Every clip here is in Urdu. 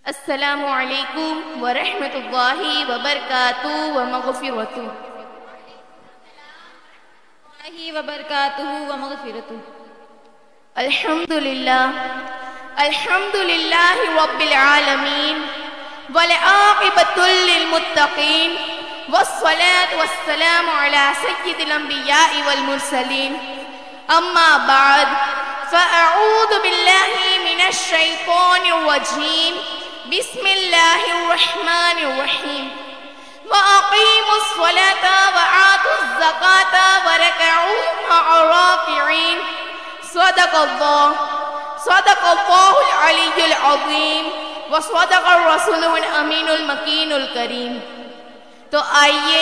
السلام علیکم ورحمۃ اللہ وبرکاتہ ومغفرتہ الحمد للہ رب العالمین والعاقبۃ للمتقین والصلاة والسلام علی سید الانبیاء والمرسلین اما بعد فاعوذ باللہ من الشیطان الرجیم بسم اللہ الرحمن الرحیم وَأَقِيمُوا الصَّلَاةَ وَآتُوا الزَّكَاةَ وَارْكَعُوا مَعَ الرَّاكِعِينَ صدق اللہ العلی العظیم وصدق الرسول الامین المکین الکریم۔ تو آئیے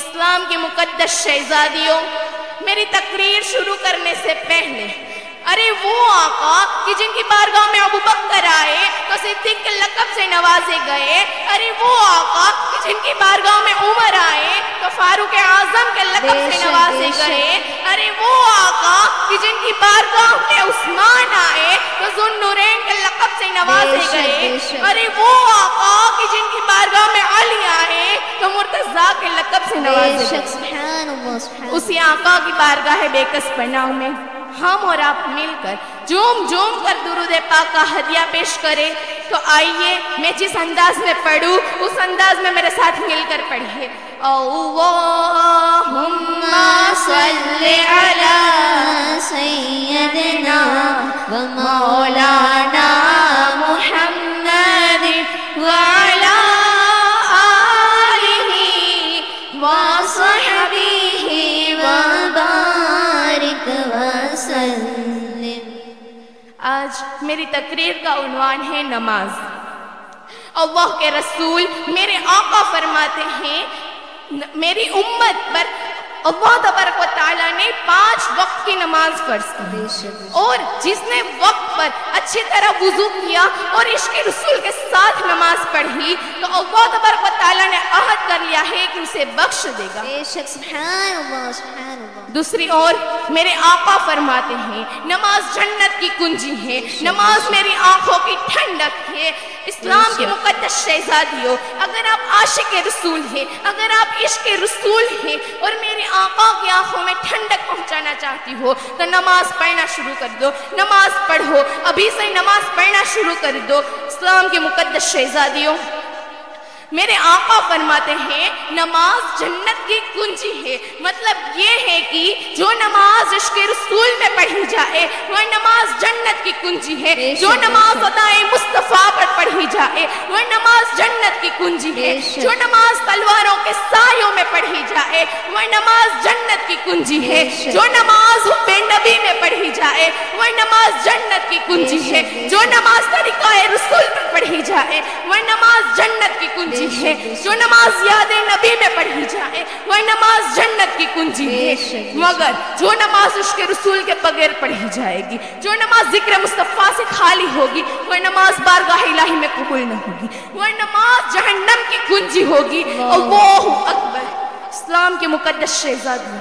اسلام کے مقدس شہزادیوں، میری تقریر شروع کرنے سے پہلے ارے وہ آقا کہ جن کی بارگاہ میں ابو بکر آئے تو صدیق کے لقب سے نوازے گئے، ارے وہ آقا کہ جن کی بارگاہ میں عمر آئے تو فاروق اعظم کے لقب سے نوازے گئے، ارے وہ آقا کہ جن کی بارگاہ میں عثمان آئے تو ذو النورین کے لقب سے نوازے گئے، ارے وہ آقا کہ جن کی بارگاہ میں علی آئے تو مرتضیٰ کے لقب سے نوازے گئے۔ اسی آقا کی بارگاہ بیکس پناہ میں ہم اور آپ مل کر جوم کر درود پاک کا ہدیہ پیش کریں۔ تو آئیے میں جس انداز میں پڑھوں اس انداز میں میرے ساتھ مل کر پڑھیے۔ اللہم صلی علی سیدنا و مولانا محمد وعلی آلہ وصحبہ وبارک وسلم۔ آج میری تقریر کا عنوان ہے نماز۔ اللہ کے رسول میرے آقا فرماتے ہیں میری امت پر اللہ تبارک و تعالیٰ نے 5 وقت کی نماز فرض کی، اور جس نے وقت پر اچھی طرح وضو کیا اور عشق رسول کے ساتھ نماز پڑھی تو اللہ تبارک و تعالیٰ نے عہد کر لیا ہے کہ اسے بخش دے گا۔ سبحان اللہ سبحان اللہ۔ دوسری اور میرے آقا فرماتے ہیں نماز جنت کی کنجی ہے، نماز میری آنکھوں کی ٹھنڈک ہے۔ اسلام کی مقدس شہزادیوں، اگر آپ عاشق رسول ہیں، اگر آپ عشق رسول ہیں اور میری آقا کی آنکھوں میں ٹھنڈک پہنچانا چاہتی ہو تو نماز پڑھنا شروع کر دو، نماز پڑھو، ابھی سے نماز پڑھنا شروع کر دو۔ اسلام کے مقدس شہزادیوں، میرے آقا فرماتے ہیں نماز جنت کی کنجی ہے، مطلب یہ ہے کہ جو نماز عشق رسول میں پڑھی جائے وہ نماز جنت کی کنجی ہے، جو نماز ادائے مصطفیٰ پر پڑھی جائے وہ نماز جنت کی کنجی ہے، جو نماز تلواروں کے سایوں میں پڑھی جائے وہ نماز جنت کی کنجی ہے، جو نماز حب نبی میں پڑھی جائے وہ نماز جنت کی کنجی ہے، جو نماز طریقہ رسول میں پڑھی جائے وہ نماز جنت کی کنجی ہے، جو نماز یاد نبی میں پڑھی جائے وہ نماز جنت کی کنجی ہے۔ مگر جو نماز عشق رسول کے بغیر پڑھی جائے گی، جو نماز ذکر مصطفیٰ سے خالی ہوگی وہ نماز بارگاہ الہی میں قبول نہ ہوگی، وہ نماز جہنم کی کنجی ہوگی۔ اللہ اکبر۔ اسلام کے مقدس شہزادی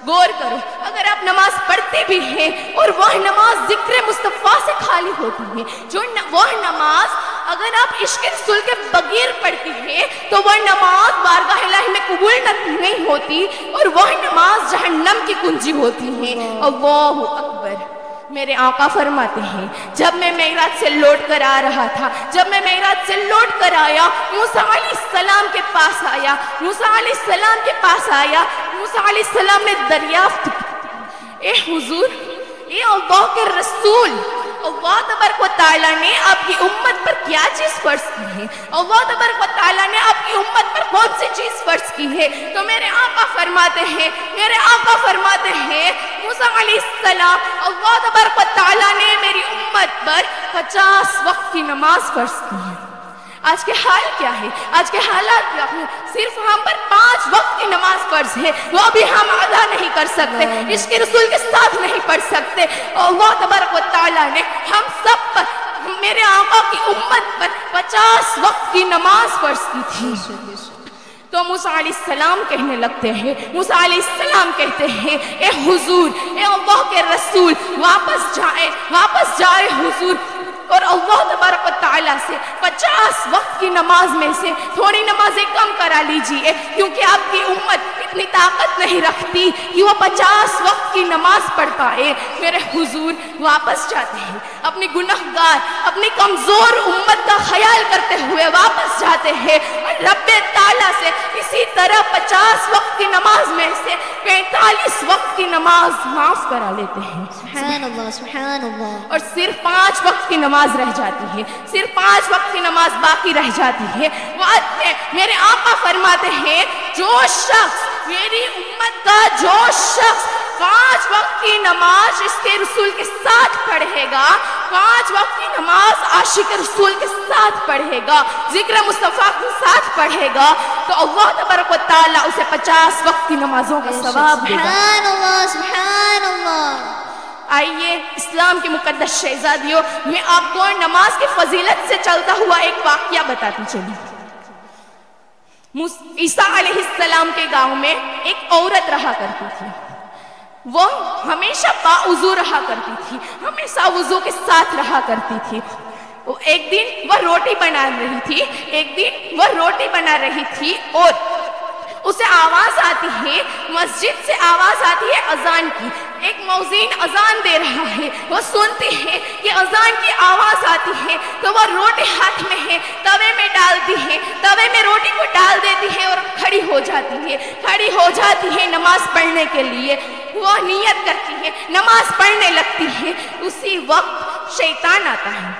غور کرو، اگر آپ نماز پڑھتے بھی ہیں اور وہ نماز ذکر مصطفیٰ سے خالی ہوتی ہے، جو وہ نماز اگر آپ عشق رسول کے بغیر پڑھتی ہیں تو وہ نماز بارگاہ الہی میں قبول نہیں ہوتی اور وہ نماز جہنم کی کنجی ہوتی ہے۔ اللہ اکبر۔ میرے آقا فرماتے ہیں جب میں معراج سے لوٹ کر آ رہا تھا، جب میں معراج سے لوٹ کر آیا، موسیٰ علیہ السلام کے پاس آیا، موسیٰ علیہ السلام کے پاس آیا، موسیٰ علیہ السلام نے دریافت کی، اے حضور، اے اللہ کے رسول، اللہ تبارک و تعالیٰ نے آپ کی امت پر کیا چیز فرض کی ہے؟ اللہ تبارک و تعالیٰ نے آپ کی امت پر کون سی چیز فرض کی ہے؟ تو میرے آقا فرماتے ہیں موسیٰ علیہ السلام، اللہ تبارک و تعالیٰ نے میری امت پر 50 وقت کی نماز فرض کی ہے۔ آج کے حال کیا ہے؟ آج کے حالات کیا ہیں؟ صرف ہم پر 5 وقت کی نماز فرض ہے، وہ بھی ہم ادا نہیں کر سکتے، عشق رسول کے ساتھ نہیں پڑھ سکتے۔ اللہ تبارک و تعالیٰ نے ہم سب پر، میرے آقا کی امت پر 50 وقت کی نماز فرض کی تھی۔ تو موسیٰ علیہ السلام کہنے لگتے ہیں، موسیٰ علیہ السلام کہتے ہیں اے حضور، اے اللہ کے رسول، واپس جائے حضور، اور اللہ تبارک و تعالیٰ سے 50 وقت کی نماز میں سے تھوڑی نمازیں کم کرا لیجئے، کیونکہ آپ کی امت اتنی طاقت نہیں رکھتی کہ وہ 50 وقت کی نماز پڑھ پائے۔ میرے حضور واپس جاتے ہیں، اپنی گنہگار اپنی کمزور امت کا خیال کرتے ہوئے واپس جاتے ہیں اور رب تعالیٰ سے اسی طرح 50 وقت کی نماز میں سے 45 وقت کی نماز معاف کرا لیتے ہیں۔ سبحان اللہ، سبحان اللہ۔ اور صرف 5 وقت کی نماز رہ جاتی ہے، صرف 5 وقت کی نماز باقی رہ جاتی ہے۔ میرے آقا فرماتے ہیں جو شخص میری امت کا 5 وقت کی نماز اس کے رسول کے ساتھ پڑھے گا، 5 وقت کی نماز عاشق رسول کے ساتھ پڑھے گا، ذکر مصطفیٰ کے ساتھ پڑھے گا، تو اللہ تبارک و تعالیٰ اسے 50 وقت کی نمازوں کا ثواب دے گا۔ سبحان اللہ، سبحان اللہ۔ آئیے اسلام کی مقدس شہزادیوں، میں آپ کو نماز کی فضیلت سے چلتا ہوا ایک واقعہ بتاتی چلی۔ عیسیٰ علیہ السلام کے گاؤں میں ایک عورت رہا کرتی تھی، وہ ہمیشہ باوضو رہا کرتی تھی، ہمیشہ وضو کے ساتھ رہا کرتی تھی۔ ایک دن وہ روٹی بنا رہی تھی اور اسے آواز آتی ہے، مسجد سے آواز آتی ہے اذان کی، ایک مؤذن اذان دے رہا ہے، وہ سنتی ہے کہ اذان کی آواز آتی ہے تو وہ روٹی ہاتھ میں ہے، توے میں ڈالتی ہے، توے میں روٹی کو ڈال دیتی ہے اور کھڑی ہو جاتی ہے نماز پڑھنے کے لیے۔ وہ نیت کرتی ہے، نماز پڑھنے لگتی ہے، اسی وقت شیطان آتا ہے۔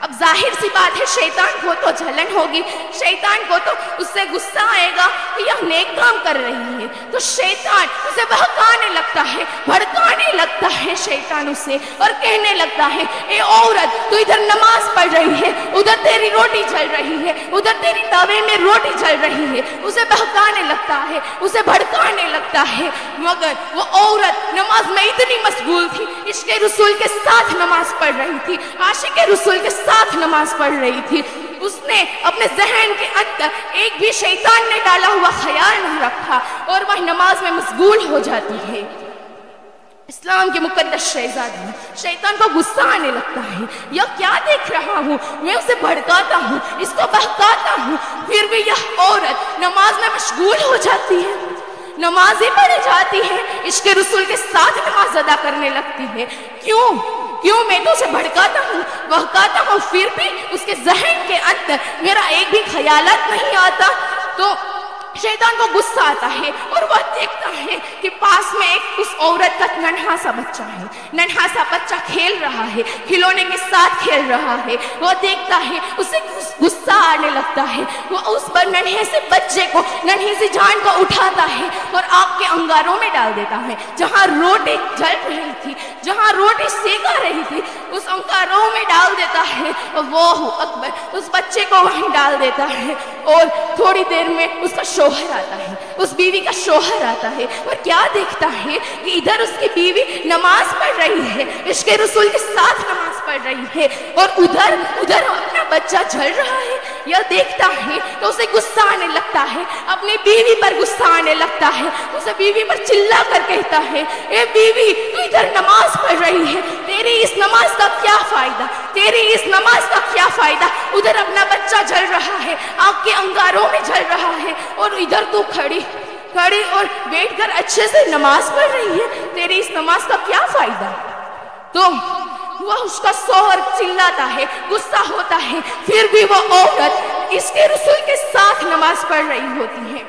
اب ظاہر سی بات ہے شیطان کو تو جھلن ہوگی، شیطان کو تو اس سے غصہ آئے گا کہ یہ نیک کام کر رہی ہے، تو شیطان اسے بہکانے لگتا ہے، بھڑکانے لگتا ہے شیطان اسے، اور کہنے لگتا ہے اے عورت تو ادھر نماز پڑھ رہی ہے، ادھر تیری روٹی جل رہی ہے، ادھر تیری توے میں روٹی جل رہی ہے، اسے بہکانے لگتا ہے، اسے بھڑکانے لگتا ہے۔ مگر وہ عورت نماز میں اتنی مشغول تھی، عشق رسول کے ساتھ نماز پڑھ رہی تھی، عاشق رسول کے ساتھ نماز پڑھ رہی تھی، اس نے اپنے ذہن کے اندر ایک بھی شیطان نے ڈالا ہوا خیال نہیں رکھا اور وہ نماز میں مشغول ہو جاتی ہے۔ اسلام کی مقدس شہزادی، شیطان کو غصہ آنے لگتا ہے، یہ کیا دیکھ رہا ہوں، میں اسے بھڑکاتا ہوں، اس کو بہکاتا ہوں، پھر بھی یہ عورت نماز میں مشغول ہو جاتی ہے، نمازیں پڑھ جاتی ہے، عشق رسول کے ساتھ نماز ادا کرنے لگتی ہے۔ کیوں میں تو اسے بھڑکاتا ہوں، بہکاتا ہوں، پھر بھی اس کے ذہن کے اندر میرا ایک بھی خیالات نہیں آتا؟ تو شیطان کو غصہ آتا ہے اور وہ دیکھتا ہے کہ پاس میں ایک اس عورت کا ننھا سا بچہ ہے، ننھا سا بچہ کھیل رہا ہے، کھلونے کے ساتھ کھیل رہا ہے، وہ دیکھتا ہے، اسے غصہ آنے لگتا ہے، وہ اس پر ننھے سے بچے کو، ننھی سی جان کو اٹھاتا ہے اور آگ کے انگاروں میں ڈال دیتا ہے، جہاں روٹی جل رہی تھی، جہاں روٹی سیکا رہی تھی، اس انگاروں میں ڈال دیتا ہے، اللہ اکبر، اس بچے کو وہیں ڈال دیتا ہے، اور تھوڑی دیر میں اس کا شوہر آتا ہے، اس بیوی کا شوہر آتا ہے اور کیا دیکھتا ہے کہ ادھر اس کی بیوی نماز پڑھ رہی ہے، عشق رسول کے ساتھ نماز پڑھ رہی ہے، اور ادھر اپنا بچہ جل رہا ہے۔ یہ دیکھتا ہے تو اسے غصہ آنے لگتا ہے، اپنی بیوی پر غصہ آنے لگتا ہے، اسے بیوی پر چلا کر کہتا ہے اے بیوی تو ادھر نماز پڑھ رہی ہے، تیری اس نماز کا کیا فائدہ، تیری اس نماز کا کیا فائدہ، ادھر اپنا بچہ جل رہا ہے، آگ کے انگاروں میں جل رہا ہے، اور ادھر تو کھڑی اور بیٹھ کر اچھے سے نماز پڑھ رہی ہے، تیری اس نماز کا کیا فائدہ؟ تو وہ اس کا شوہر چلاتا ہے، غصہ ہوتا ہے، پھر بھی وہ عورت اس کے رسول کے ساتھ نماز پڑھ رہی ہوتی ہے،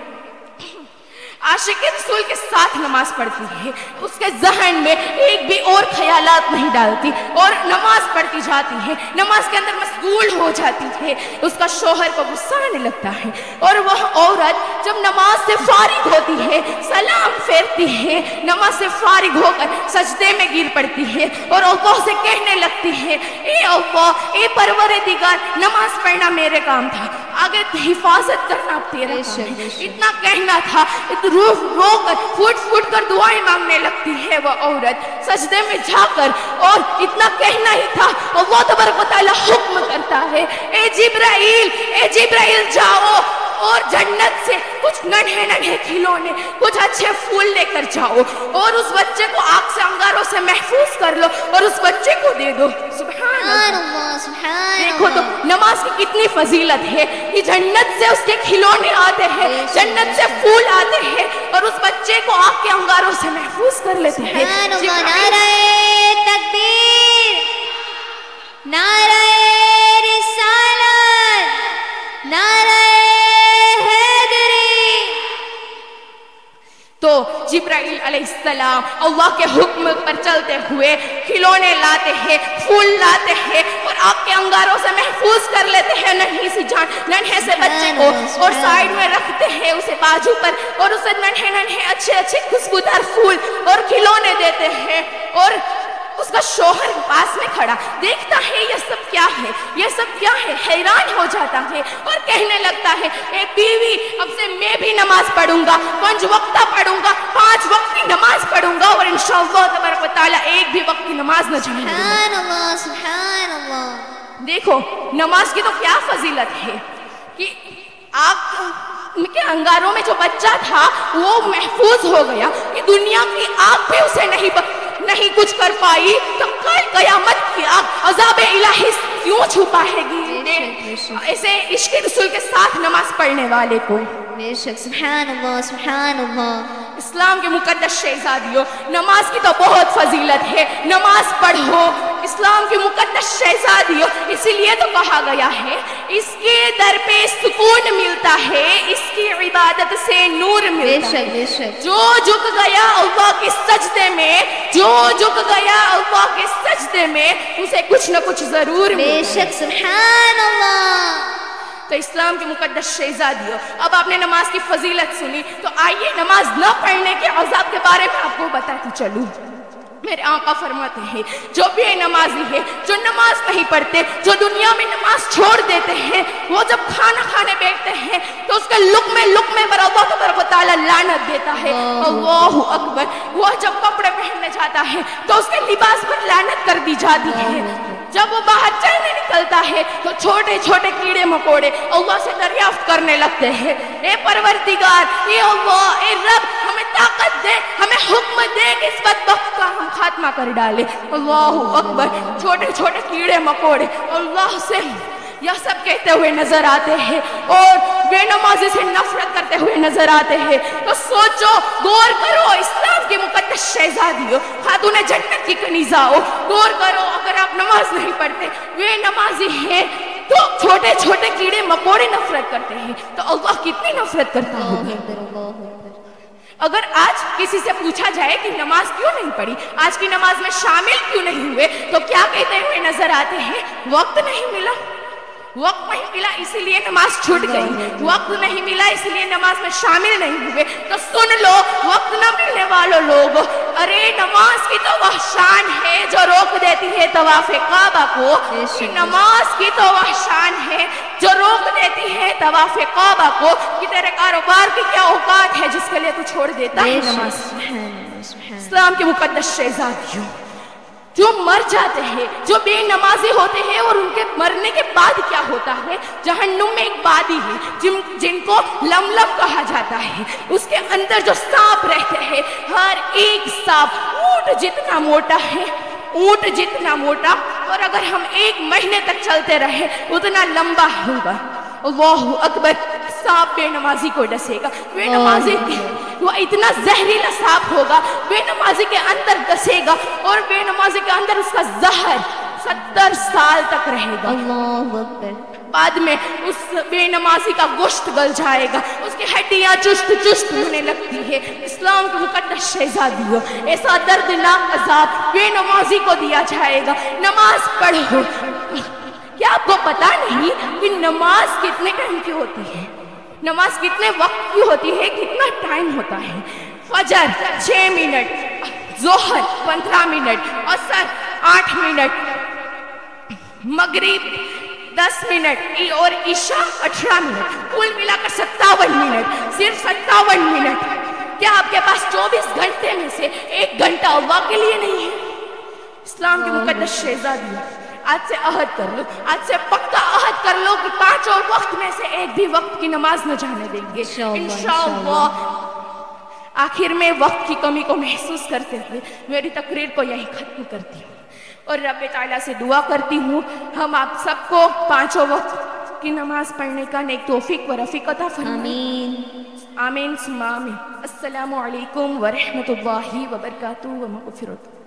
عاشق رسول کے ساتھ نماز پڑھتی ہے، اس کے ذہن میں ایک بھی اور خیالات نہیں ڈالتی اور نماز پڑھتی جاتی ہے، نماز کے اندر مشغول ہو جاتی ہے۔ اس کا شوہر کو غصہ آنے لگتا ہے اور وہ عورت جب نماز سے فارغ ہوتی ہے، سلام پھیرتی ہے، نماز سے فارغ ہو کر سجدے میں گر پڑتی ہے اور اللہ سے کہنے لگتی ہے اے اللہ، اے پروردگار، نماز پڑھنا میرے کام تھا، آگے حفاظت کرنا تیرا کام ہے۔ اتنا کہنا تھا، رو کر پھوٹ کر دعائیں مانگنے لگتی ہے وہ عورت سجدے میں جا کر، اور اتنا کہنا ہی تھا اللہ تبارک و تعالی حکم کرتا ہے اے جبرائیل جاؤ اور جنت سے کچھ ننھے ننھے کھلونے، کچھ اچھے پھول لے کر جاؤ اور اس بچے کو آگ سے انگاروں سے محفوظ کر لو اور اس بچے کو دے دو. سبحان اللہ. سبحان دیکھو تو اللہ. نماز کی کتنی فضیلت ہے کہ جنت سے اس کے کھلونے آتے ہیں، جنت سے پھول آتے ہیں اور اس بچے کو آگ کے انگاروں سے محفوظ کر لیتے ہیں. سبحان اللہ. نعرہ تکبیر، نعرہ رسالت، نعرہ حیدری. تو جبرائیل علیہ السلام اللہ کے حکم پر چلتے ہوئے کھلونے لاتے ہیں، پھول لاتے ہیں اور آگ کے انگاروں سے محفوظ کر لیتے ہیں ننھی سی جان، ننھے سے بچے کو، اور سائیڈ میں رکھتے ہیں اسے بازو پر اور اسے ننھے ننھے اچھے اچھے خوشبودار پھول اور کھلونے دیتے ہیں. اور اس کا شوہر پاس میں کھڑا دیکھتا ہے یہ سب کیا ہے، یہ سب کیا ہے، حیران ہو جاتا ہے اور کہنے لگتا ہے اے بیوی، اب سے میں بھی نماز پڑھوں گا، 5 وقتہ پڑھوں گا، 5 وقت کی نماز پڑھوں گا اور انشاءاللہ تبارک و تعالیٰ ایک بھی وقت کی نماز نہ چھوڑوں گا. سبحان اللہ. سبحان اللہ. دیکھو نماز کی تو کیا فضیلت ہے کہ آگ کے انگاروں میں جو بچہ تھا وہ محفوظ ہو گیا کہ دنیا کی آگ بھی اسے نہیں کچھ کر پائی، تو کل قیامت کی آگ عذاب الہی کیوں چھپائے گی اسے عشق رسول کے ساتھ نماز پڑھنے والے کو. بے شک. سبحان اللہ. سبحان اللہ. اسلام کے مقدس شہزادیوں، نماز کی تو بہت فضیلت ہے، نماز پڑھو. اسلام کی مقدس شہزادیوں، اسی لیے تو کہا گیا ہے اس کے در پہ سکون ملتا ہے، اس کی عبادت سے نور ملتا ہے. بے شک. جو جھک گیا اللہ کے سجدے میں، جو جھک گیا اللہ کے سجدے میں، اسے کچھ نہ کچھ ضرور بے ملتا ہے. شک. سبحان اللہ. تو اسلام کی مقدس شہزادیوں، اب آپ نے نماز کی فضیلت سنی تو آئیے نماز نہ پڑھنے کے عذاب کے بارے میں آپ کو بتاتی چلوں. میرے آقا فرماتے ہیں جو بے نمازی ہے، جو نماز نہیں پڑھتے، جو دنیا میں نماز چھوڑ دیتے ہیں، وہ جب کھانا کھانے بیٹھتے ہیں تو اس کے لقمے پر اللہ تبارک و تعالیٰ لعنت دیتا ہے. اللہ اکبر. وہ جب کپڑے پہننے جاتا ہے تو اس کے لباس پر لعنت کر دی جاتی ہے. جب وہ باہر چلنے نکلتا ہے تو چھوٹے چھوٹے کیڑے مکوڑے اللہ سے دریافت کرنے لگتے ہیں اے پروردگار، اے اللہ، اے رب، ہمیں طاقت دے، ہمیں حکم دے کہ اس بدبخت کا ہم خاتمہ کر ڈالے. اللہ اکبر. چھوٹے چھوٹے کیڑے مکوڑے اللہ سے یہ سب کہتے ہوئے نظر آتے ہیں اور بے نمازی سے نفرت کرتے ہوئے نظر آتے ہیں. تو سوچو، غور کرو، اسلام کی مقدس شہزادیوں، خاتون جنت کی کنیزاؤں، غور کرو. اگر آپ نماز نہیں پڑھتے، بے نمازی ہیں، تو چھوٹے چھوٹے کیڑے مکوڑے نفرت کرتے ہیں، تو اللہ کتنی نفرت کرتا ہوگا. اگر آج کسی سے پوچھا جائے کہ نماز کیوں نہیں پڑھی، آج کی نماز میں شامل کیوں نہیں ہوئے، تو کیا کہتے ہوئے نظر آتے ہیں؟ وقت نہیں ملا. وقت نہیں ملا اسی لیے نماز چھوٹ گئی، وقت نہیں ملا اسی لیے نماز میں شامل نہیں ہوئے. تو سن لو وقت نہ ملنے والوں لوگ، ارے نماز کی تو وہ شان ہے جو روک دیتی ہے طواف کعبہ کو. نماز کی تو وہ شان ہے جو روک دیتی ہے طواف کعبہ کو کہ تیرے کاروبار کی کیا اوقات ہے جس کے لیے تو چھوڑ دیتا ہے نماز. اسلام کی مقدس شہزادیوں، جو مر جاتے ہیں، جو بے نمازی ہوتے ہیں اور ان کے مرنے کے بعد کیا ہوتا ہے، جہنم میں ایک وادی ہے جن کو لملم کہا جاتا ہے. اس کے اندر جو سانپ رہتے ہیں، ہر ایک سانپ اونٹ جتنا موٹا ہے، اونٹ جتنا موٹا، اور اگر ہم 1 مہینے تک چلتے رہے اتنا لمبا ہوگا. اللہ اکبر. سانپ بے نمازی کو ڈسے گا، بے نمازی وہ اتنا زہریلا سانپ ہوگا، بے نمازی کے اندر ڈسے گا اور بے نمازی کے اندر اس کا زہر 70 سال تک رہے گا. اللہ اکبر. بعد میں اس بے نمازی کا گوشت گل جائے گا، اس کی ہڈیاں چست ہونے لگتی ہے. اسلام کے مقدس شہزادیوں، ایسا دردناک عذاب بے نمازی کو دیا جائے گا. نماز پڑھو. کیا آپ کو پتا نہیں کہ نماز کتنے ٹائم کی ہوتی ہے؟ نماز کتنے وقت کی ہوتی ہے، کتنا ٹائم ہوتا ہے؟ فجر 6 منٹ، ظہر 15 منٹ، عصر 8 منٹ، مغرب 10 منٹ اور عشاء 18 منٹ، کل ملا کر 57 منٹ. صرف 57 منٹ. کیا آپ کے پاس 24 گھنٹے میں سے 1 گھنٹہ اللہ کے لیے نہیں ہے؟ اسلام کے مقدس شہزادی، آج سے عہد کر لو، آج سے پکا عہد کر لو کہ 5 وقت میں سے ایک بھی وقت کی نماز نہ جانے دیں گے انشاءاللہ۔ آخر میں وقت کی کمی کو محسوس کرتے ہوئے میری تقریر کو یہی ختم کرتی ہوں اور رب تعالیٰ سے دعا کرتی ہوں ہم آپ سب کو 5 وقت کی نماز پڑھنے کا نیک توفیق و رفیق عطا فرمائے۔ آمین آمین ثم آمین۔ السلام علیکم ورحمۃ اللہ وبرکاتہ و مغفرتہ۔